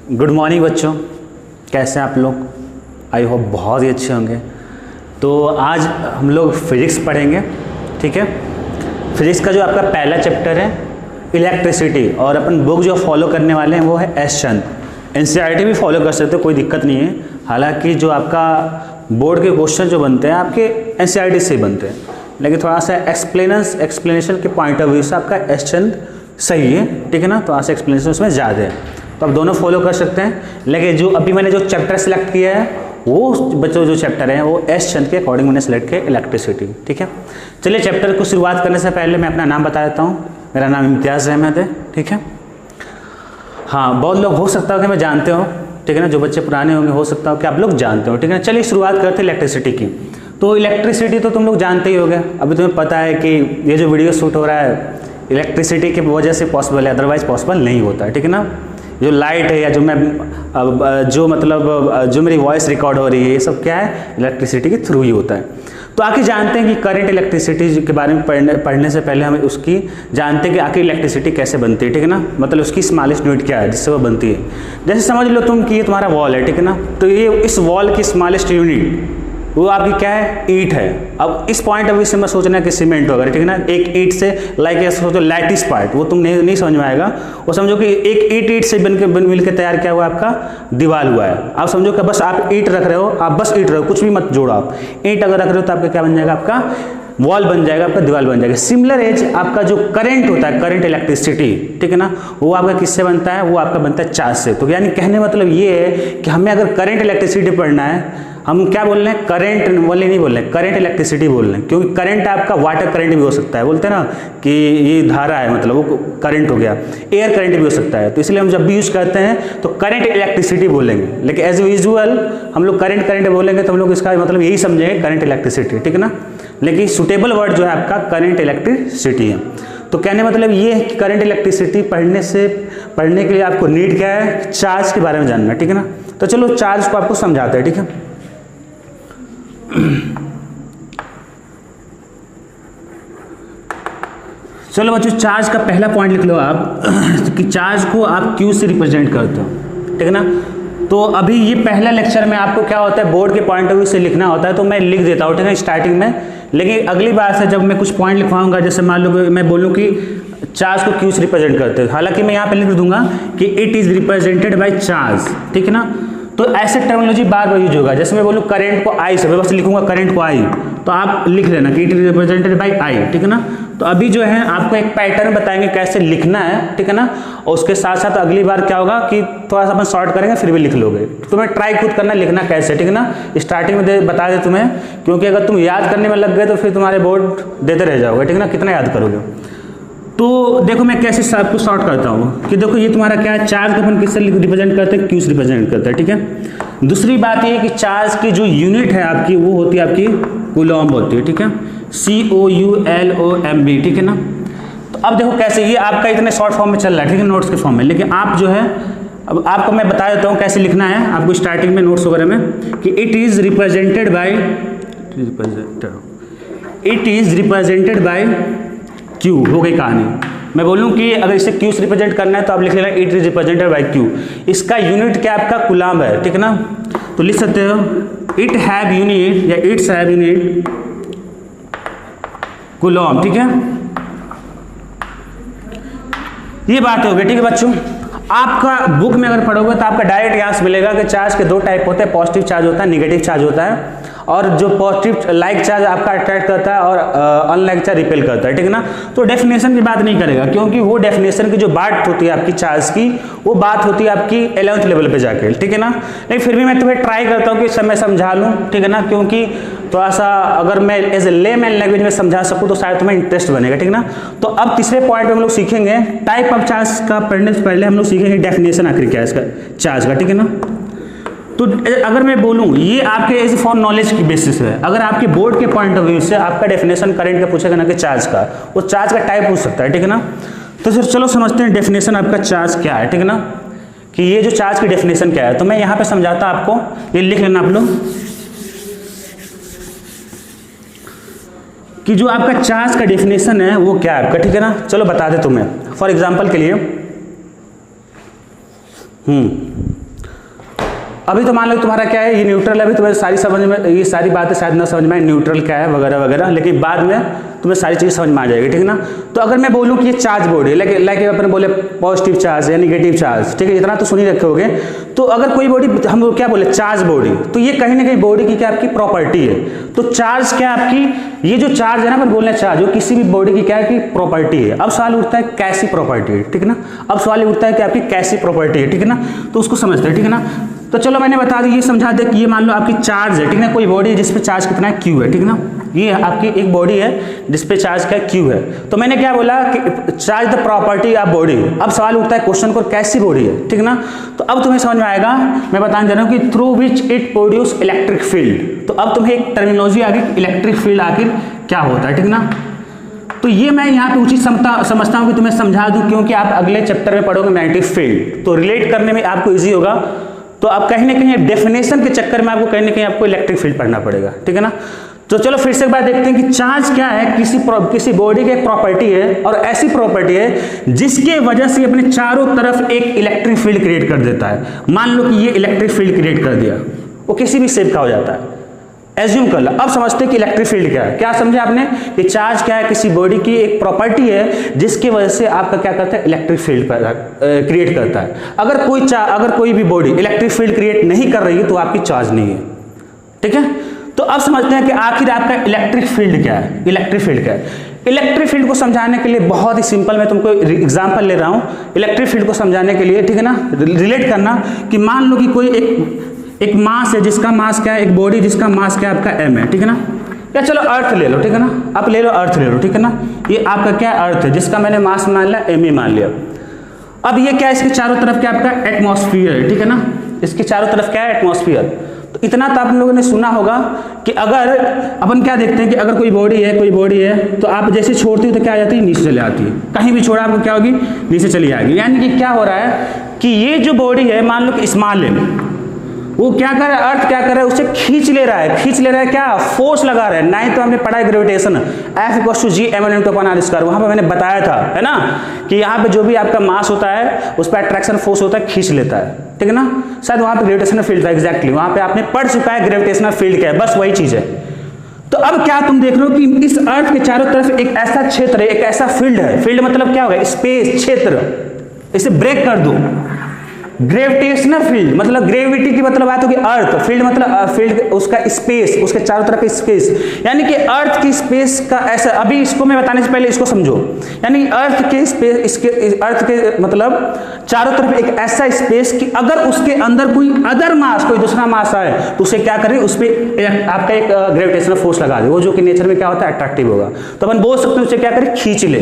Good morning बच्चों, कैसे हैं आप लोग? आई होप बहुत ही अच्छे होंगे। तो आज हम लोग फिजिक्स पढ़ेंगे, ठीक है। फिजिक्स का जो आपका पहला चैप्टर है इलेक्ट्रिसिटी, और अपन बुक जो फॉलो करने वाले हैं वो है एस चंद। एनसीईआरटी भी फॉलो कर सकते हो, कोई दिक्कत नहीं है। हालांकि जो आपका बोर्ड के क्वेश्चन जो बनते हैं आपके एनसीईआरटी से बनते हैं, लेकिन थोड़ा सा एक्सप्लेनेशन के पॉइंट ऑफ व्यू से आपका एस चंद सही है, ठीक है ना। थोड़ा सा एक्सप्लेनेशन उसमें ज़्यादा है, तो आप दोनों फॉलो कर सकते हैं। लेकिन जो अभी मैंने जो चैप्टर सेलेक्ट किया है वो बच्चों जो चैप्टर है वो एस चंद के अकॉर्डिंग मैंने सेलेक्ट किया इलेक्ट्रिसिटी, ठीक है। चलिए चैप्टर को शुरुआत करने से पहले मैं अपना नाम बता देता हूँ। मेरा नाम इम्तियाज़ अहमद है, ठीक है। हाँ, बहुत लोग हो सकता है कि मैं जानते हो, ठीक है ना। जो बच्चे पुराने होंगे हो सकता हो कि आप लोग जानते हो, ठीक है ना। चलिए शुरुआत करते हैं इलेक्ट्रिसिटी की। तो इलेक्ट्रिसिटी तो तुम लोग जानते ही होंगे। अभी तुम्हें पता है कि ये जो वीडियो शूट हो रहा है इलेक्ट्रिसिटी की वजह से पॉसिबल है, अदरवाइज पॉसिबल नहीं होता है, ठीक है ना। जो लाइट है या जो जो मेरी वॉइस रिकॉर्ड हो रही है, ये सब क्या है, इलेक्ट्रिसिटी के थ्रू ही होता है। तो आखिर जानते हैं कि करंट इलेक्ट्रिसिटी के बारे में पढ़ने से पहले हमें उसकी जानते हैं कि आखिर इलेक्ट्रिसिटी कैसे बनती है, ठीक है ना। मतलब उसकी स्मॉलेस्ट यूनिट क्या है जिससे वो बनती है। जैसे समझ लो तुम कि ये तुम्हारा वॉल है, ठीक है ना। तो ये इस वॉल की स्मॉलेस्ट यूनिट वो आपकी क्या है, ईंट है। अब इस पॉइंट ऑफ व्यू से मैं सोचना कि सीमेंट वगैरह, ठीक है ना। एक ईंट से लाइक सोचो लैटिस पार्ट, वो तुम नहीं समझ में आएगा। वो समझो कि एक ईंट से मिल के तैयार किया हुआ आपका दीवार हुआ है। आप समझो कि बस आप ईंट रख रहे हो, आप बस ईंट रहे हो, कुछ भी मत जोड़ो। आप ईंट अगर रख रहे हो तो आपका क्या बन जाएगा, आपका वॉल बन जाएगा, आपका दीवार बन जाएगा। सिमिलर एज आपका जो करंट होता है, करंट इलेक्ट्रिसिटी, ठीक है ना, वो आपका किससे बनता है, वो आपका बनता है चार्ज से। तो यानी कहने मतलब ये है कि हमें अगर करंट इलेक्ट्रिसिटी पढ़ना है, हम क्या बोल रहे हैं, करंट वाले नहीं बोल रहे हैं, करंट इलेक्ट्रिसिटी बोल रहे हैं। क्योंकि करंट आपका वाटर करंट भी हो सकता है, बोलते हैं ना कि ये धारा है, मतलब वो करंट हो गया। एयर करंट भी हो सकता है। तो इसलिए हम जब भी यूज करते हैं तो करंट इलेक्ट्रिसिटी बोलेंगे। लेकिन एज यूजुअल हम लोग करंट बोलेंगे तो हम लोग इसका मतलब यही समझेंगे, करंट इलेक्ट्रिसिटी, ठीक है ना। लेकिन सुटेबल वर्ड जो है आपका करंट इलेक्ट्रिसिटी है। तो कहने मतलब ये है कि करंट इलेक्ट्रिसिटी पढ़ने के लिए आपको नीड क्या है, चार्ज के बारे में जानना, ठीक है ना। तो चलो चार्ज को आपको समझाते हैं, ठीक है। चलो बच्चों, चार्ज का पहला पॉइंट लिख लो आप कि चार्ज को आप क्यू से रिप्रेजेंट करते हो, ठीक है ना। तो अभी ये पहला लेक्चर में आपको क्या होता है, बोर्ड के पॉइंट ऑफ व्यू से लिखना होता है, तो मैं लिख देता हूँ, ठीक है, स्टार्टिंग में। लेकिन अगली बार से जब मैं कुछ पॉइंट लिखवाऊंगा, जैसे मान लो मैं बोलूँ कि चार्ज को क्यू से रिप्रेजेंट करते हैं, हालांकि मैं यहाँ पे लिख दूंगा कि it is represented by charge, ठीक है ना। तो ऐसे टर्मिनोलॉजी बार बार यूज होगा। जैसे मैं बोलूँ करंट को आई से, मैं बस लिखूंगा करंट को आई, तो आप लिख लेना कि इट इज रिप्रेजेंटेड बाय आई, ठीक है ना। तो अभी जो है आपको एक पैटर्न बताएंगे कैसे लिखना है, ठीक है ना। और उसके साथ साथ अगली बार क्या होगा कि थोड़ा सा अपन शॉर्ट करेंगे, फिर भी लिख लोगे। तुम्हें ट्राई खुद करना लिखना कैसे, ठीक है ना। स्टार्टिंग में बता दे तुम्हें, क्योंकि अगर तुम याद करने में लग गए तो फिर तुम्हारे बोर्ड देते रह जाओगे, ठीक है ना, कितना याद करोगे। तो देखो मैं कैसे सब कुछ शॉर्ट करता हूँ कि देखो ये तुम्हारा क्या है, चार्ज को अपन किससे रिप्रेजेंट करते हैं, क्यू से रिप्रेजेंट करते हैं, ठीक है। दूसरी बात ये कि चार्ज की जो यूनिट है आपकी वो होती है आपकी कूलॉम्ब होती है, ठीक है, COULOMB, ठीक है ना। तो अब देखो कैसे, ये आपका इतने शॉर्ट फॉर्म में चल रहा है, ठीक है, नोट्स के फॉर्म में। लेकिन आप जो है, अब आपको मैं बता देता हूँ कैसे लिखना है आपको स्टार्टिंग में नोट्स वगैरह में, कि it is represented by Q, हो गई कहानी। मैं बोलूँ कि अगर इसे क्यू से रिप्रेजेंट करना है तो आप लिख लेना it is represented by Q. इसका यूनिट क्या आपका कूलॉम्ब है, ठीक है ना। तो लिख सकते हो इट हैव यूनिट या इट्स हैव यूनिट कूलॉम्ब, ठीक है। ये बात हो गई, ठीक है बच्चों। आपका बुक में अगर पढ़ोगे तो आपका डायरेक्ट यहाँ से मिलेगा कि चार्ज के दो टाइप होते हैं, पॉजिटिव चार्ज होता है, निगेटिव चार्ज होता है। और जो पॉजिटिव लाइक चार्ज आपका अट्रैक्ट करता है और अनलाइक चार्ज रिपेल करता है, ठीक है ना। तो डेफिनेशन की बात नहीं करेगा, क्योंकि वो डेफिनेशन की जो बात होती है आपकी चार्ज की, वो बात होती है आपकी 11th लेवल पे जाके, ठीक है ना। लेकिन फिर भी मैं तुम्हें ट्राई करता हूँ कि इस समय समझा लूँ, ठीक है ना, क्योंकि थोड़ा सा अगर मैं एज ए लेमैन लैंग्वेज में समझा सकूँ तो शायद तुम्हें इंटरेस्ट बनेगा, ठीक है ना। तो अब तीसरे पॉइंट में हम लोग सीखेंगे टाइप ऑफ चार्ज का। पढ़ने से पहले हम लोग सीखेंगे डेफिनेशन आखिर क्या है इसका, चार्ज का, ठीक है ना। तो अगर मैं बोलूँ ये आपके एज फॉर नॉलेज की बेसिस है, अगर आपके बोर्ड के पॉइंट ऑफ व्यू से आपका डेफिनेशन करंट का पूछेगा ना कि चार्ज का, वो चार्ज का टाइप पूछ सकता है, ठीक है ना। तो फिर चलो समझते हैं डेफिनेशन आपका चार्ज क्या है, ठीक है ना, कि ये जो चार्ज की डेफिनेशन क्या है। तो मैं यहाँ पे समझाता आपको, ये लिख लेना आप लोग कि जो आपका चार्ज का डेफिनेशन है वो क्या है आपका, ठीक है ना। चलो बता दे तुम्हें, फॉर एग्जाम्पल के लिए अभी तो मान लो तुम्हारा क्या है, ये न्यूट्रल है, अभी तुम्हें सारी समझ में, ये सारी बातें शायद ना समझ में आए, न्यूट्रल क्या है वगैरह वगैरह, लेकिन बाद में तुम्हें सारी चीज़ समझ में आ जाएगी, ठीक है ना। तो अगर मैं बोलूँ कि ये चार्ज बॉडी है, लाइक अपन बोले पॉजिटिव चार्ज या निगेटिव चार्ज, ठीक है, इतना तो सुन ही रखे होगे। तो अगर कोई बॉडी, हम क्या बोले चार्ज बॉडी, तो ये कहीं ना कहीं बॉडी की क्या आपकी प्रॉपर्टी है। तो चार्ज क्या आपकी, ये जो चार्ज है ना, अपन बोल रहे हैं चार्ज, वो किसी भी बॉडी की क्या है कि प्रॉपर्टी है। अब सवाल उठता है कैसी प्रॉपर्टी है, ठीक है ना। अब सवाल उठता है कि आपकी कैसी प्रॉपर्टी है, ठीक है ना, तो उसको समझते हैं, ठीक है ना। तो चलो मैंने बता दी, ये समझा दे कि ये मान लो आपकी चार्ज है, ठीक है ना, कोई बॉडी है जिसपे चार्ज कितना है, क्यू है, ठीक है ना। ये आपकी एक बॉडी है जिसपे चार्ज क्या क्यू है। तो मैंने क्या बोला कि charge the property of body. अब सवाल उठता है क्वेश्चन को कैसी बॉडी है, ठीक है ना। तो अब तुम्हें समझ में आएगा, मैं बताने जा रहा हूँ कि through which it produce electric field. तो अब तुम्हें एक टर्मिनोलॉजी आ गई, इलेक्ट्रिक फील्ड आखिर क्या होता है, ठीक है ना। तो ये मैं यहाँ पे उचित समझता हूँ कि तुम्हें समझा दूँ, क्योंकि आप अगले चैप्टर में पढ़ोगे मैग्नेटिक फील्ड, तो रिलेट करने में आपको ईजी होगा। तो आप कहीं ना कहीं डेफिनेशन के चक्कर में आपको कहीं ना कहीं आपको इलेक्ट्रिक फील्ड पढ़ना पड़ेगा, ठीक है ना। तो चलो फिर से एक बार देखते हैं कि चार्ज क्या है, किसी बॉडी की एक प्रॉपर्टी है, और ऐसी प्रॉपर्टी है जिसके वजह से अपने चारों तरफ एक इलेक्ट्रिक फील्ड क्रिएट कर देता है। मान लो कि ये इलेक्ट्रिक फील्ड क्रिएट कर दिया, वो किसी भी शेप का हो जाता है, एज्यूम कर लो। अब समझते हैं कि इलेक्ट्रिक फील्ड क्या है। क्या समझे आपने कि चार्ज क्या है, किसी बॉडी की एक प्रॉपर्टी है जिसकी वजह से आपका क्या करता है, इलेक्ट्रिक फील्ड क्रिएट करता है। अगर कोई भी बॉडी इलेक्ट्रिक फील्ड क्रिएट नहीं कर रही है तो आपकी चार्ज नहीं है, ठीक है। तो अब समझते हैं कि आखिर आपका इलेक्ट्रिक फील्ड क्या है। इलेक्ट्रिक फील्ड क्या है, इलेक्ट्रिक फील्ड को समझाने के लिए बहुत ही सिंपल, मैं तुमको एग्जांपल ले रहा हूं इलेक्ट्रिक फील्ड को समझाने के लिए, ठीक है ना। रिलेट करना कि मान लो कि कोई एक मास है जिसका मास क्या है, एक बॉडी जिसका मास क्या है आपका m है, ठीक है ना। या चलो अर्थ ले लो, ठीक है ना, आप ले लो अर्थ ले लो, ठीक है ना। ये आपका क्या अर्थ है जिसका मैंने मास मान लिया m मान लिया। अब ये क्या है, इसके चारों तरफ क्या आपका एटमॉस्फेयर है, ठीक है ना। इसके चारों तरफ क्या है, एटमॉस्फेयर। तो इतना तो आप लोगों ने सुना होगा कि अगर अपन क्या देखते हैं कि अगर कोई बॉडी है तो आप जैसे छोड़ती हो तो क्या आ जाती है, नीचे चले आती है। कहीं भी छोड़ा आपको क्या होगी, नीचे चली आएगी। यानी कि क्या हो रहा है कि ये जो बॉडी है, मान लो कि स्मॉल है, वो क्या कर रहा है, अर्थ क्या कर रहा है, उसे खींच ले रहा है, क्या फोर्स लगा रहा है। नहीं तो हमने पढ़ा है ग्रेविटेशन, F=g/m/r², वहां पे मैंने बताया था, है ना, कि यहाँ पे जो भी आपका मास होता है उस पर अट्रैक्शन फोर्स होता है, खींच लेता है, ठीक है ना। शायद वहां पे ग्रेविटेशनल फील्ड था, एग्जैक्टली वहां पे आपने पढ़ चुका है ग्रेविटेशनल फील्ड क्या है, बस वही चीज है। तो अब क्या तुम देख रहे हो कि इस अर्थ के चारों तरफ एक ऐसा क्षेत्र है, एक ऐसा फील्ड है। फील्ड मतलब क्या होगा, स्पेस, क्षेत्र। इसे ब्रेक कर दो, ग्रेविटेशनल फील्ड मतलब ग्रेविटी की मतलब बात होगी अर्थ, फील्ड मतलब फील्ड उसका स्पेस, उसके चारों तरफ स्पेस। यानी कि अर्थ की स्पेस का ऐसा, अभी इसको मैं बताने से पहले इसको समझो। यानी अर्थ के स्पेस, इसके अर्थ के मतलब चारों तरफ एक ऐसा स्पेस कि अगर उसके अंदर कोई अदर मास, कोई दूसरा मास आए तो उसे क्या करे, उस पर आपका एक ग्रेविटेशनल फोर्स लगा दे, वो जो कि नेचर में क्या होता है, अट्रैक्टिव होगा। तो अपन बोल सकते हैं उसे क्या करे, खींच ले।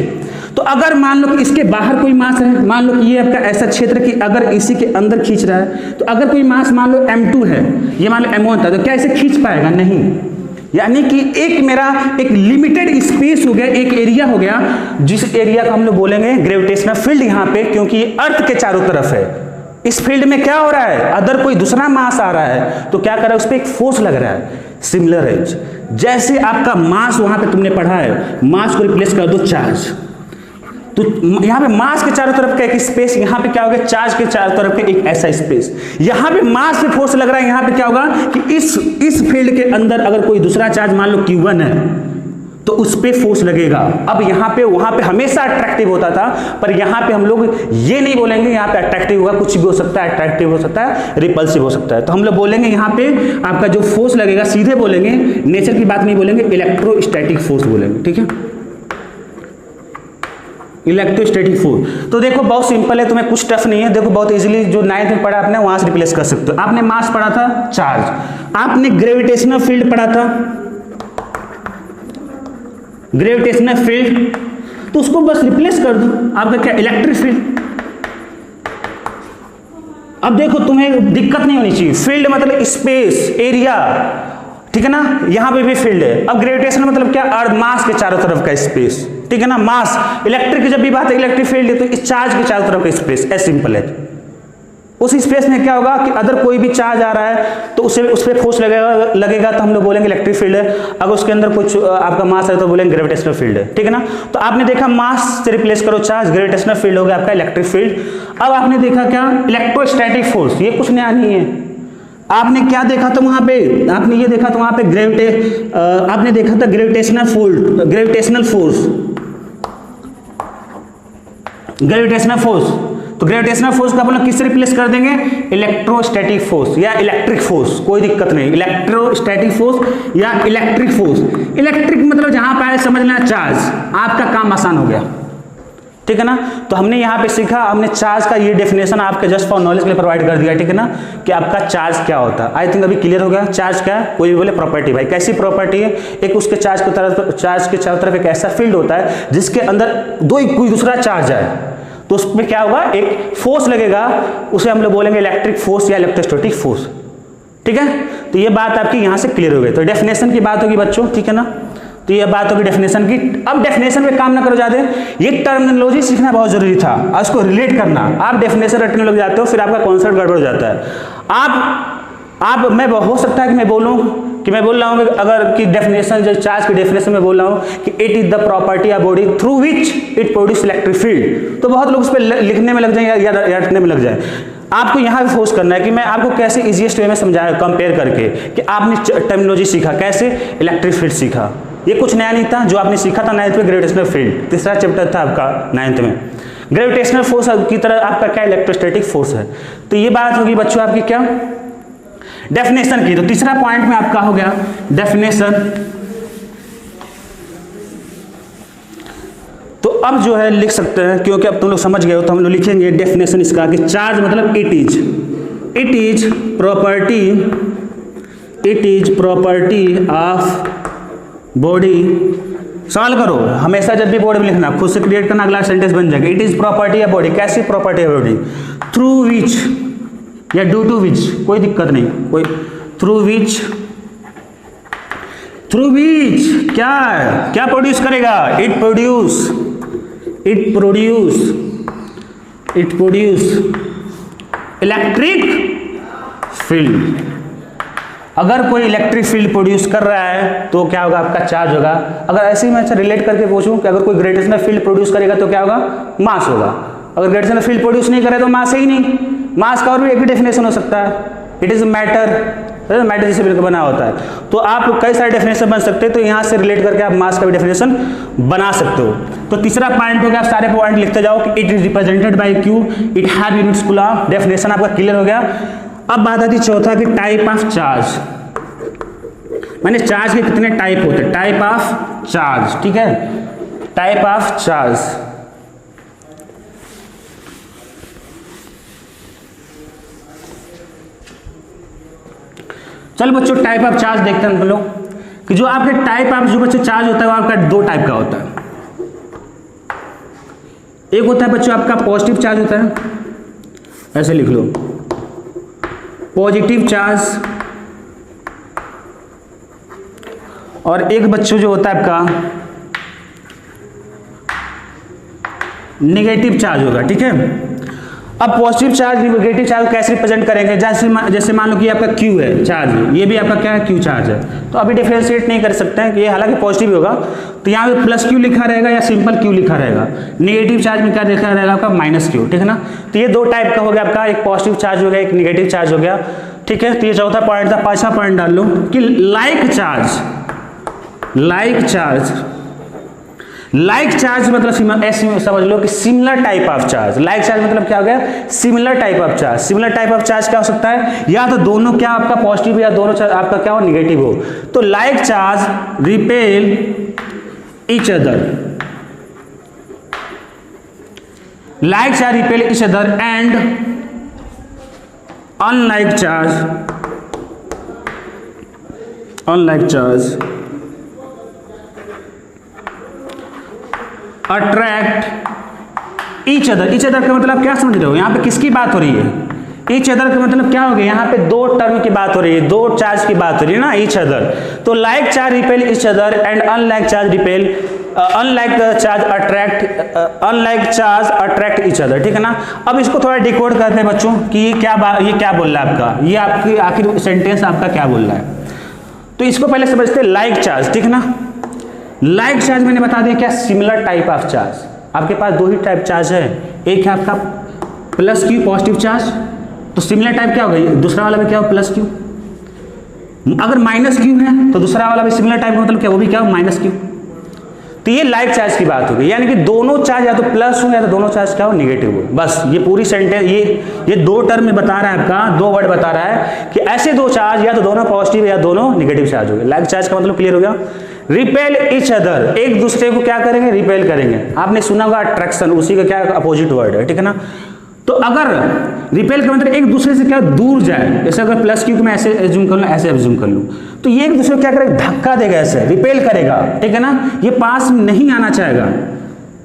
तो अगर मान लो कि इसके बाहर कोई मास है, मान लो कि ये आपका ऐसा क्षेत्र कि अगर इसी के अंदर खींच रहा है, तो अगर कोई मास मान लो m2 है, ये मान लो m1 था, तो क्या इसे खींच पाएगा, नहीं। यानी कि एक लिमिटेड स्पेस हो गया, एक एरिया हो गया, जिस एरिया को हम लोग बोलेंगे ग्रेविटेशनल फील्ड यहाँ पे, क्योंकि ये अर्थ के चारों तरफ है। इस फील्ड में क्या हो रहा है, अदर कोई दूसरा मास आ रहा है तो क्या कर रहा है, उस पर एक फोर्स लग रहा है। सिमिलर है, जैसे आपका मास वहां पे तुमने पढ़ा है, मास को रिप्लेस कर दो चार्ज, तो यहाँ पे मास के चारों तरफ का एक स्पेस, यहाँ पे क्या होगा, चार्ज के चारों तरफ का एक ऐसा स्पेस। यहाँ पे मास पे फोर्स लग रहा है, यहाँ पे क्या होगा कि इस फील्ड के अंदर अगर कोई दूसरा चार्ज मान लो Q1 है तो उस पे फोर्स लगेगा। अब यहाँ पे वहां पे हमेशा अट्रैक्टिव होता था, पर यहाँ पे हम लोग ये नहीं बोलेंगे यहाँ पे अट्रैक्टिव होगा, कुछ भी हो सकता है, अट्रैक्टिव हो सकता है, रिपल्सिव हो सकता है। तो हम लोग बोलेंगे यहाँ पे आपका जो फोर्स लगेगा, सीधे बोलेंगे, नेचर की बात नहीं बोलेंगे, इलेक्ट्रोस्टैटिक फोर्स बोलेंगे, ठीक है, इलेक्ट्रोस्टैटिक फोर्स। तो देखो बहुत सिंपल है, तुम्हें कुछ टफ नहीं है। देखो बहुत इजीली जो 9th में पढ़ा आपने वहां से रिप्लेस कर सकते हो। आपने मास पढ़ा था, चार्ज, आपने ग्रेविटेशनल फील्ड पढ़ा था, ग्रेविटेशनल फील्ड, तो उसको बस रिप्लेस कर दो, आपका क्या, इलेक्ट्रिक फील्ड। अब देखो तुम्हें दिक्कत नहीं होनी चाहिए, फील्ड मतलब स्पेस, एरिया, ठीक है ना, यहां पे भी फील्ड है। अब ग्रेविटेशन मतलब क्या, अर्थ मास के चारों तरफ का स्पेस, ठीक है ना, मास। इलेक्ट्रिक की जब भी बात है, इलेक्ट्रिक फील्ड है तो इस चार्ज के चारों तरफ का स्पेस, ऐसे सिंपल है। उस स्पेस में क्या होगा कि अदर कोई भी चार्ज आ रहा है तो उस पर फोर्स लगेगा तो हम लोग बोलेंगे इलेक्ट्रिक फील्ड है। अगर उसके अंदर कुछ आपका मास है तो बोलेंगे ग्रेविटेशनल फील्ड है, ठीक है ना। तो आपने देखा मास से रिप्लेस करो चार्ज, ग्रेविटेशनल फील्ड हो गया आपका इलेक्ट्रिक फील्ड। अब आपने देखा क्या, इलेक्ट्रोस्टैटिक फोर्स, ये कुछ नया नहीं है। आपने क्या देखा था वहां पे, आपने ये देखा था वहां पे आपने देखा था ग्रेविटेशनल फोर्स, तो ग्रेविटेशनल फोर्स का अपन किससे रिप्लेस कर देंगे, इलेक्ट्रोस्टैटिक फोर्स या इलेक्ट्रिक फोर्स, कोई दिक्कत नहीं, इलेक्ट्रोस्टैटिक फोर्स या इलेक्ट्रिक फोर्स। इलेक्ट्रिक मतलब जहां पे समझ लेना चार्ज, आपका काम आसान हो गया, ठीक है ना। तो हमने यहाँ पे सीखा, हमने चार्ज का ये डेफिनेशन आपके जस्ट फॉर नॉलेज के लिए प्रोवाइड कर दिया, ठीक है ना, कि आपका चार्ज क्या होता है। आई थिंक अभी क्लियर हो गया। चार्ज क्या है, कोई भी बोले प्रॉपर्टी, भाई कैसी प्रॉपर्टी है, एक उसके चार्ज के चारों तरफ एक ऐसा फील्ड होता है जिसके अंदर कोई दूसरा चार्ज है, तो उसमें क्या होगा, एक फोर्स लगेगा, उसे हम लोग बोलेंगे इलेक्ट्रिक फोर्स या इलेक्ट्रोस्टैटिक फोर्स, ठीक है। तो ये बात आपकी यहाँ से क्लियर हो गई। तो डेफिनेशन की बात होगी बच्चों, ठीक है ना। तो ये बात होगी डेफिनेशन की। अब डेफिनेशन पे काम ना करो ज्यादा, ये टर्मिनोलॉजी सीखना बहुत जरूरी था, उसको रिलेट करना। आप डेफिनेशन रटने लग जाते हो, फिर आपका कॉन्सेप्ट गड़बड़ हो जाता है। मैं हो सकता है कि मैं बोल रहा हूँ अगर कि डेफिनेशन, जो चार्ज की डेफिनेशन में बोल रहा हूँ कि it is the property of body through which it produce electric field, तो बहुत लोग उस पर लिखने में लग जाए या रटने में लग जाए। आपको यहाँ भी फोर्स करना है कि मैं आपको कैसे इजीएस्ट वे में समझाया कंपेयर करके, कि आपने टर्मिनोलॉजी सीखा, कैसे इलेक्ट्रिक फील्ड सीखा। ये कुछ नया नहीं था, जो आपने सीखा था 9th में ग्रेविटेशनल फील्ड, तीसरा चैप्टर था आपका 9th में। ग्रेविटेशनल फोर्स की तरह आपका क्या इलेक्ट्रोस्टैटिक फोर्स है। तो ये बात होगी बच्चों आपकी क्या, डेफिनेशन की। तो तीसरा पॉइंट में आपका हो गया डेफिनेशन। तो अब जो है लिख सकते हैं, क्योंकि अब तुम लोग समझ गए हो, तो हम लोग लिखेंगे डेफिनेशन इसका कि चार्ज मतलब it is property of body. सवाल करो, हमेशा जब भी बॉडी में लिखना, खुद से क्रिएट करना, अगला सेंटेंस बन जाएगा। It is property of body, कैसी property of body, through which या ड्यू टू विच, कोई दिक्कत नहीं, कोई थ्रू विच क्या प्रोड्यूस करेगा, इट प्रोड्यूस इलेक्ट्रिक फील्ड। अगर कोई इलेक्ट्रिक फील्ड प्रोड्यूस कर रहा है तो क्या होगा, आपका चार्ज होगा। अगर ऐसे ही मैं रिलेट करके पूछूं कि अगर कोई ग्रेविटेशनल फील्ड प्रोड्यूस करेगा तो क्या होगा, मास होगा। अगर ग्रेविटेशनल फील्ड प्रोड्यूस नहीं करे तो मास है ही नहीं। मास का और भी एक भी डेफिनेशन हो सकता है, इट इज मैटर जिसे मिलकर बना होता है। तो आप कई सारे डेफिनेशन बन सकते हैं, तो यहाँ से रिलेट करके आप मास का भी डेफिनेशन बना सकते हो। तो तीसरा पॉइंट हो गया, आप सारे पॉइंट लिखते जाओ कि it is represented by Q, it have units coulomb. Definition आपका क्लियर हो गया। अब बात आती चौथा कि टाइप ऑफ चार्ज, माने चार्ज के कितने टाइप होते हैं, टाइप ऑफ चार्ज, ठीक है, टाइप ऑफ चार्ज। चलो बच्चों टाइप ऑफ चार्ज देखते हैं हम लोग कि जो आपके टाइप ऑफ जो बच्चों चार्ज होता है वो आपका दो टाइप का होता है। एक होता है बच्चों आपका पॉजिटिव चार्ज होता है, ऐसे लिख लो पॉजिटिव चार्ज, और एक बच्चों जो होता है आपका नेगेटिव चार्ज होगा, ठीक है। अब पॉजिटिव चार्ज नेगेटिव चार्ज कैसे रिप्रेजेंट करेंगे, जैसे मान लो कि आपका क्यू है चार्ज, ये भी आपका क्या है, क्यू चार्ज है। तो अभी डिफरेंशिएट नहीं कर सकते हैं कि ये हालांकि पॉजिटिव होगा, तो यहाँ पे प्लस क्यू लिखा रहेगा या सिंपल क्यू लिखा रहेगा। नेगेटिव चार्ज में क्या लिखा रहेगा आपका, माइनस क्यू, ठीक है ना। तो ये दो टाइप का हो गया आपका, एक पॉजिटिव चार्ज हो गया, एक नेगेटिव चार्ज हो गया, ठीक है। तो ये चौथा पॉइंट था। पांचवा पॉइंट डाल लो कि लाइक चार्ज मतलब ऐसे समझ लो कि similar type of charge. Like charge मतलब क्या हो गया, similar type of charge. Similar type of charge क्या हो सकता है, या तो दोनों क्या आपका पॉजिटिव या दोनों चार्ज आपका क्या हो, नेगेटिव हो। तो like charge repel each other, like charge repel each other and unlike charge attract each other. Each other का मतलब क्या समझ रहे हो, यहाँ पे किसकी बात हो रही है, ईच अदर का मतलब क्या हो गया, यहाँ पे दो टर्म की बात हो रही है, दो चार्ज की बात हो रही है ना, ईच अदर। तो like charge repel each other and unlike charge repel unlike charge attract each other, ठीक है ना। अब इसको थोड़ा डिकोड करते हैं बच्चों कि ये क्या बोल रहा है आपका, ये आपकी आखिर सेंटेंस आपका क्या बोल रहा है। तो इसको पहले समझते हैं लाइक चार्ज, ठीक है ना। लाइक चार्ज मैंने बता दिया क्या, सिमिलर टाइप ऑफ चार्ज। आपके पास दो ही टाइप चार्ज है, एक है आपका प्लस क्यू पॉजिटिव चार्ज, तो सिमिलर टाइप क्या होगा, दूसरा वाला भी क्या हो प्लस क्यू। अगर माइनस क्यू है तो दूसरा वाला भी सिमिलर टाइप का मतलब क्या, वो भी क्या हो माइनस क्यू। तो ये लाइक चार्ज की बात होगी, यानी कि दोनों चार्ज या तो प्लस हो या तो दोनों चार्ज क्या हो नेगेटिव हो। बस ये पूरी सेंटेंस ये दो टर्म में बता रहा है आपका, दो वर्ड बता रहा है कि ऐसे दो चार्ज या तो दोनों पॉजिटिव या दोनों नेगेटिव चार्ज हो गए। लाइक चार्ज का मतलब क्लियर हो गया। रिपेल ईच अदर, एक दूसरे को क्या करेंगे, रिपेल करेंगे। आपने सुना होगा अट्रैक्शन, उसी का क्या अपोजिट वर्ड है, ठीक है ना। तो अगर रिपेल का मतलब एक दूसरे से क्या दूर जाए, जैसे अगर प्लस क्यू को मैं ऐसे एज्यूम कर लूँ, ऐसे एज्यूम कर लूँ, तो ये एक दूसरे को क्या करेगा, धक्का देगा, ऐसे रिपेल करेगा, ठीक है ना। ये पास नहीं आना चाहेगा,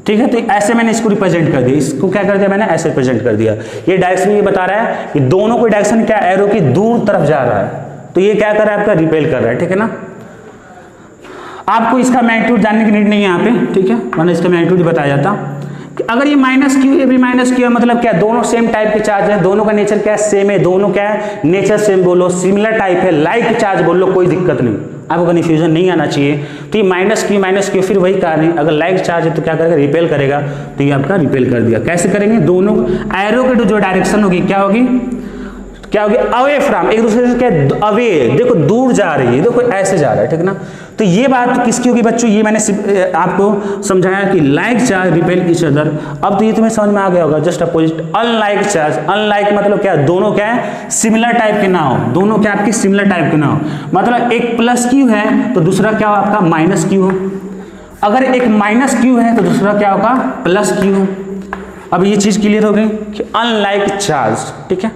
ठीक है। तो ऐसे मैंने इसको रिप्रेजेंट कर दिया, इसको क्या कर दिया मैंने, ऐसे रिप्रेजेंट कर दिया। ये डायरेक्शन ये बता रहा है कि दोनों को डायरेक्शन क्या, एरो की दूर तरफ जा रहा है, तो ये क्या कर रहा है आपका, रिपेल कर रहा है, ठीक है ना। आपको इसका मैग्नीट्यूड जानने की नीड नहीं है यहाँ पे, ठीक है, वरना इसका मैग्नीट्यूड बताया जाता। अगर ये माइनस क्यू, ये भी माइनस क्यू है, मतलब क्या, दोनों सेम टाइप के चार्ज है, दोनों का नेचर क्या है, सेम है, दोनों क्या है, नेचर सेम बोलो, सिमिलर टाइप है, लाइक चार्ज बोल लो, कोई दिक्कत नहीं, आपको कन्फ्यूजन नहीं आना चाहिए। तो ये माइनस क्यू फिर वही कारण है, अगर लाइक चार्ज है तो क्या करेगा, रिपेल करेगा, तो ये आपका रिपेल कर दिया। कैसे करेंगे, दोनों एरो के जो डायरेक्शन होगी क्या होगी, अवे फ्रॉम, एक दूसरे से क्या अवे, देखो दूर जा रही है, देखो ऐसे जा रहा है, ठीक है ना। तो ये बात किसकी होगी बच्चों, ये मैंने आपको समझाया कि like charge repel each other. अब तो ये तुम्हें समझ में आ गया होगा, just opposite unlike charge. Unlike मतलब क्या, दोनों क्या है, सिमिलर टाइप के ना हो, दोनों क्या आपकी सिमिलर टाइप के ना हो, मतलब एक प्लस क्यू है तो दूसरा क्या हो आपका माइनस क्यू हो, अगर एक माइनस क्यू है तो दूसरा क्या होगा प्लस क्यू हो। अब ये चीज क्लियर हो गई कि अनलाइक चार्ज, ठीक है।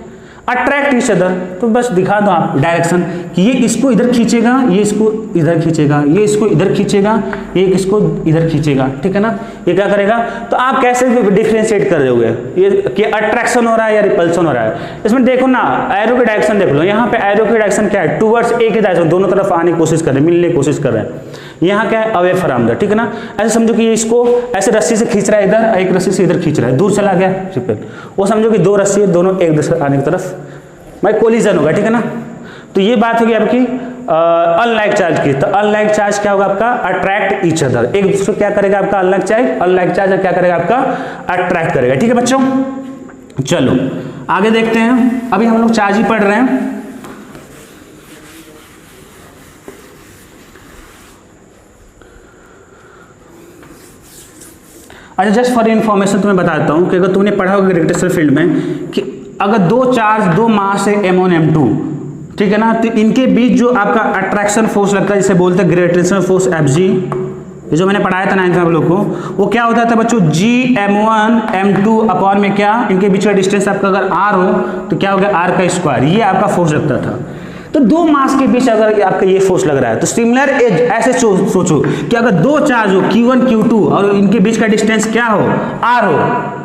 अट्रैक्ट ईच अदर, तो बस दिखा दो आप डायरेक्शन कि ये इसको इधर खींचेगा, ये इसको इधर खींचेगा, ये इसको इधर खींचेगा, ये इसको इधर खींचेगा, ठीक है ना। ये क्या करेगा, तो आप कैसे डिफरेंशिएट कर दोगे ये कि अट्रैक्शन हो रहा है या रिपल्सन हो रहा है। इसमें देखो ना, एरो की डायरेक्शन देख लो, यहाँ पे एरो की डायरेक्शन क्या है, टूवर्ड्स एक ही डायरेक्शन, दोनों तरफ आने की कोशिश कर रहे हैं, मिलने की कोशिश कर रहे हैं। यहाँ क्या है, अवे फ्रॉम द, ठीक है ना। ऐसे समझो कि ये इसको ऐसे रस्सी से खींच रहा है इधर, एक रस्सी से इधर खींच रहा है, दूर चला गया रिपेल। वो समझो कि दो रस्सी है, दोनों एक दूसरे आने की तरफ भाई कोलिजन होगा, ठीक है ना। तो ये बात होगी आपकी अनलाइक चार्ज की। तो अनलाइक चार्ज क्या होगा आपका, अट्रैक्ट ईच अदर, एक दूसरे क्या करेगा आपका अनलाइक चार्ज क्या करेगा आपका, अट्रैक्ट करेगा, ठीक है बच्चों। चलो आगे देखते हैं, अभी हम लोग चार्ज ही पढ़ रहे हैं। अच्छा, जस्ट फॉर इंफॉर्मेशन तुम्हें बताता हूं कि अगर तुमने पढ़ा होगा ग्रेविटेशनल फील्ड में कि अगर दो चार्ज, दो मास है M1 M2, ठीक है ना, तो इनके बीच जो आपका अट्रैक्शन फोर्स लगता है, जिसे बोलते हैं ग्रेविटेशनल फोर्स Fg, ये जो मैंने पढ़ाया था 9th में आप लोग को, वो क्या होता था बच्चों, Gm1 M2 अपॉन में क्या, इनके बीच का डिस्टेंस आपका अगर r हो तो क्या हो गया r का स्क्वायर, ये आपका फोर्स लगता था। तो दो मास के बीच अगर आपका ये फोर्स लग रहा है तो सिमिलर ऐसे सोचो कि अगर दो चार्ज हो Q1 Q2 और इनके बीच का डिस्टेंस क्या हो, r हो,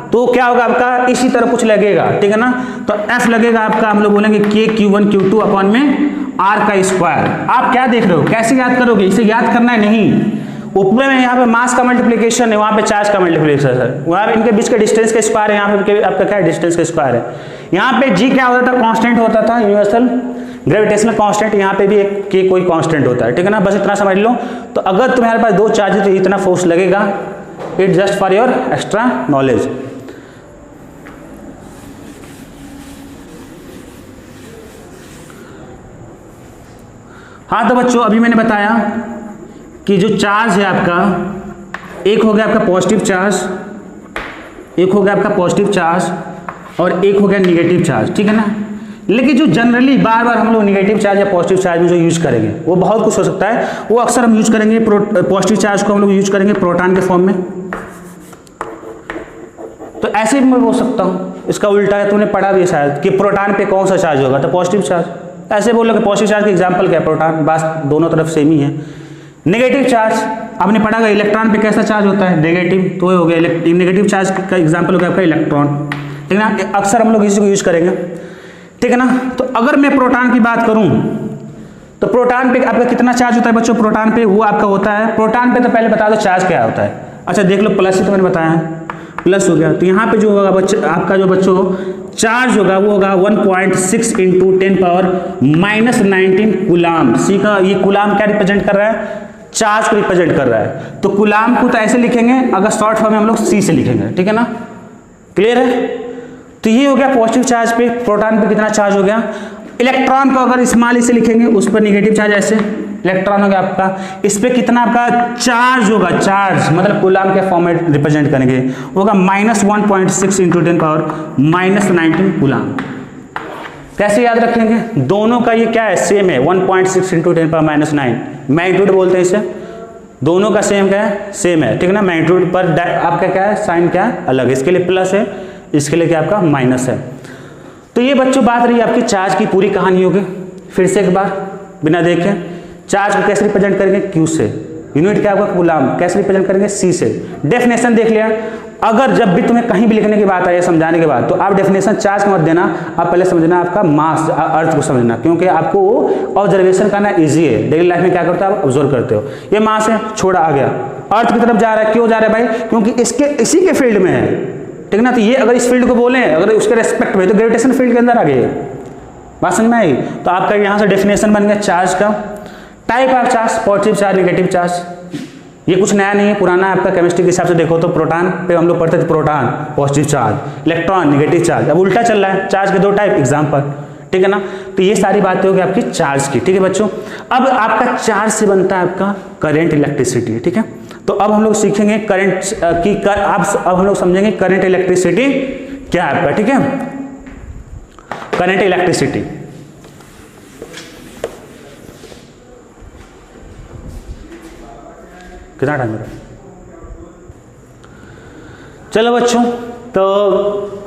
तो क्या होगा आपका इसी तरह कुछ लगेगा, ठीक है ना। तो F लगेगा आपका, हम लोग बोलेंगे K Q1 Q2 अपॉन में r का स्क्वायर। आप क्या देख रहे हो, कैसे याद करोगे, इसे याद करना है नहीं, ऊपर में यहाँ पे मास का मल्टीप्लिकेशन है, वहाँ पे चार्ज का मल्टीप्लिकेशन है, वहाँ इनके बीच का डिस्टेंस का स्क्वायर है, यहाँ पे आपका क्या है डिस्टेंस का स्क्वायर है। यहाँ पे G क्या होता था, कांस्टेंट होता था, यूनिवर्सल ग्रेविटेशनल कांस्टेंट, यहाँ पे भी एक K कोई कांस्टेंट होता है, ठीक है ना। बस इतना समझ लो। तो अगर तुम्हारे पास दो चार्ज है तो इतना फोर्स लगेगा, it just for your extra knowledge. हाँ तो बच्चों अभी मैंने बताया कि जो चार्ज है आपका, एक हो गया आपका पॉजिटिव चार्ज, एक हो गया आपका पॉजिटिव चार्ज और एक हो गया निगेटिव चार्ज, ठीक है ना। लेकिन जो जनरली बार बार हम लोग निगेटिव चार्ज या पॉजिटिव चार्ज में जो यूज करेंगे वो बहुत कुछ हो सकता है, वो अक्सर हम यूज करेंगे पॉजिटिव चार्ज को हम लोग यूज करेंगे प्रोटॉन के फॉर्म में। तो ऐसे भी मैं बोल सकता हूँ, इसका उल्टा है, तुमने पढ़ा भी शायद कि प्रोटॉन पे कौन सा चार्ज होगा, तो पॉजिटिव चार्ज। ऐसे बोलो कि पॉजिटिव चार्ज का एग्जाम्पल क्या है, प्रोटॉन, बस दोनों तरफ सेम ही है। नेगेटिव चार्ज आपने पढ़ा गया, इलेक्ट्रॉन पे कैसा चार्ज होता है, नेगेटिव, तो ये हो गया नेगेटिव चार्ज का एग्जाम्पल हो गया आपका इलेक्ट्रॉन, ठीक है ना। अक्सर हम लोग इसी को यूज करेंगे, ठीक है ना। तो अगर मैं प्रोटॉन की बात करूं तो प्रोटॉन पे आपका कितना चार्ज होता है बच्चों, प्रोटॉन पे वो आपका होता है, प्रोटॉन पे तो पहले बता दो चार्ज क्या होता है। अच्छा देख लो, प्लस ही तो मैंने बताया है, प्लस हो गया। तो यहाँ पे जो होगा बच्चे आपका जो बच्चों चार्ज होगा वो होगा 1.6 इंटू 10⁻⁻19 कूलाम। सी का ये कूलाम क्या रिप्रेजेंट कर रहा है, चार्ज को रिप्रेजेंट कर रहा है। तो कूलाम को तो ऐसे लिखेंगे, अगर शॉर्ट फॉर्म में हम लोग सी से लिखेंगे, ठीक है ना, क्लियर है। तो ये हो गया पॉजिटिव चार्ज पे, प्रोटॉन पे कितना चार्ज हो गया। इलेक्ट्रॉन को अगर स्मॉल से लिखेंगे उस पर निगेटिव चार्ज, ऐसे इलेक्ट्रॉन हो गया आपका, इस पे कितना आपका चार्ज होगा, चार्ज मतलब कूलाम के फॉर्म में रिप्रेजेंट करेंगे, होगा -1.6 इंटू 10⁻⁻19 कूलाम। कैसे याद रखेंगे, दोनों का ये क्या है, सेम है, 1.6 इंटू 10⁻⁹, मैग्नीट्यूड बोलते हैं इसे, दोनों का सेम क्या है, सेम है, ठीक है ना। मैग्नीट्यूड पर आपका क्या है, साइन क्या है, अलग है, इसके लिए प्लस है, इसके लिए क्या आपका माइनस है। तो ये बच्चों बात रही आपकी चार्ज की पूरी कहानी होगी। फिर से एक बार बिना देखे, चार्ज को कैसे रिप्रेजेंट करेंगे, क्यू से, यूनिट क्या आपका कूलाम, कैसे रिप्रेजेंट करेंगे, सी से। डेफिनेशन देख लिया, अगर जब भी तुम्हें कहीं भी लिखने की बात आए समझाने के बाद, तो आप डेफिनेशन चार्ज को मत देना, आप पहले समझना आपका मास, अर्थ को समझना, क्योंकि आपको ऑब्जर्वेशन करना इजी है। डेली लाइफ में क्या करते हो आप, ऑब्जर्व करते हो, ये मास है, छोड़ा आ गया, अर्थ की तरफ जा रहा है, क्यों जा रहा है भाई, क्योंकि इसके इसी के फील्ड में है, ठीक ना। तो ये अगर इस फील्ड को बोले, अगर उसके रेस्पेक्ट में, तो ग्रेविटेशन फील्ड के अंदर आ गए, बात समझ में आई। तो आपका यहाँ से डेफिनेशन बन गया चार्ज का। Type of charge, positive charge, negative charge, ये कुछ नया नहीं है, पुराना आपका केमिस्ट्री के हिसाब से देखो तो प्रोटॉन पे हम लोग पढ़ते थे, proton positive charge, electron negative charge, अब उल्टा चल रहा है, चार्ज के दो टाइप, एग्जाम्पल, ठीक है ना। तो ये सारी बातें होगी आपकी चार्ज की, ठीक है बच्चों। अब आपका चार्ज से बनता है आपका करंट, इलेक्ट्रिसिटी, ठीक है। तो अब हम लोग सीखेंगे करंट की अब हम लोग समझेंगे करंट इलेक्ट्रिसिटी क्या है आपका, ठीक है। करंट इलेक्ट्रिसिटी, कितना टाइम है, चलो बच्चों। तो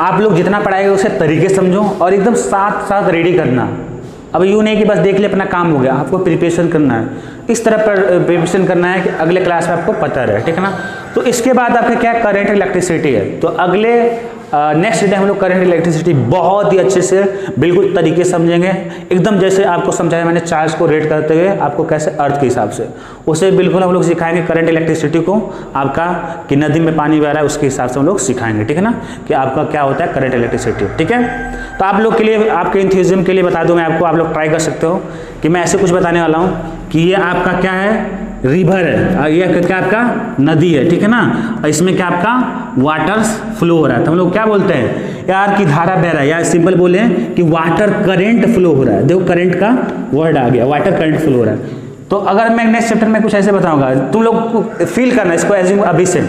आप लोग जितना पढ़ाएंगे उसे तरीके समझो और एकदम साथ साथ रेडी करना। अब यूँ नहीं कि बस देख ले अपना काम हो गया, आपको प्रिपरेशन करना है, इस तरह पर प्रिपरेशन करना है कि अगले क्लास में आपको पता रहे, ठीक है ना। तो इसके बाद आपका क्या करंट इलेक्ट्रिसिटी है, तो अगले नेक्स्ट डे हम लोग करंट इलेक्ट्रिसिटी बहुत ही अच्छे से बिल्कुल तरीके समझेंगे, एकदम जैसे आपको समझाया मैंने चार्ज को रेट करते हुए, आपको कैसे अर्थ के हिसाब से, उसे बिल्कुल हम लोग सिखाएंगे करंट इलेक्ट्रिसिटी को आपका, कि नदी में पानी बह रहा है उसके हिसाब से हम लोग सिखाएंगे, ठीक है ना, कि आपका क्या होता है करंट इलेक्ट्रिसिटी, ठीक है। तो आप लोग के लिए, आपके इंथ्यूजिज्म के लिए बता दूं मैं आपको, आप लोग ट्राई कर सकते हो कि मैं ऐसे कुछ बताने वाला हूँ कि ये आपका क्या है, रिवर है, ये क्या आपका नदी है, ठीक है ना, और इसमें क्या आपका वाटर फ्लो हो रहा है। तो हम लोग क्या बोलते हैं यार कि धारा बह रहा है, या सिंपल बोले कि वाटर करंट फ्लो हो रहा है। देखो करंट का वर्ड आ गया, वाटर करंट फ्लो हो रहा है। तो अगर मैं नेक्स्ट चैप्टर में कुछ ऐसे बताऊंगा, तुम लोग को फील करना इसको एज्यूम अभी से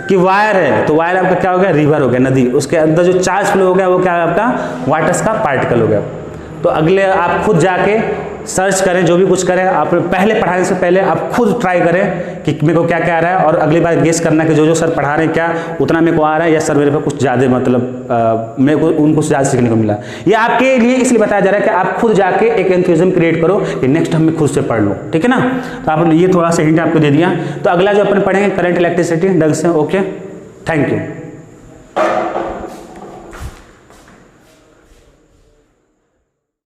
कि वायर है, तो वायर आपका क्या हो गया, रिवर हो गया, नदी, उसके अंदर जो चार्ज फ्लो हो गया वो क्या है आपका वाटर्स का पार्टिकल हो गया। तो अगले आप खुद जाके सर्च करें, जो भी कुछ करें, आप पहले पढ़ाने से पहले आप खुद ट्राई करें कि मेरे को क्या क्या आ रहा है, और अगली बार गेस करना कि जो जो सर पढ़ा रहे हैं क्या उतना मेरे को आ रहा है, या सर मेरे को कुछ ज़्यादा मतलब मेरे को उनको ज़्यादा सीखने को मिला। ये आपके लिए इसलिए बताया जा रहा है कि आप खुद जाके एक एंथुसियाज्म क्रिएट करो कि नेक्स्ट टाइम मैं खुद से पढ़ लूँ, ठीक है ना। तो आप ये थोड़ा सा हिंट आपको दे दिया। तो अगला जो अपन पढ़ेंगे करंट इलेक्ट्रिसिटी ढंग से, ओके, थैंक यू।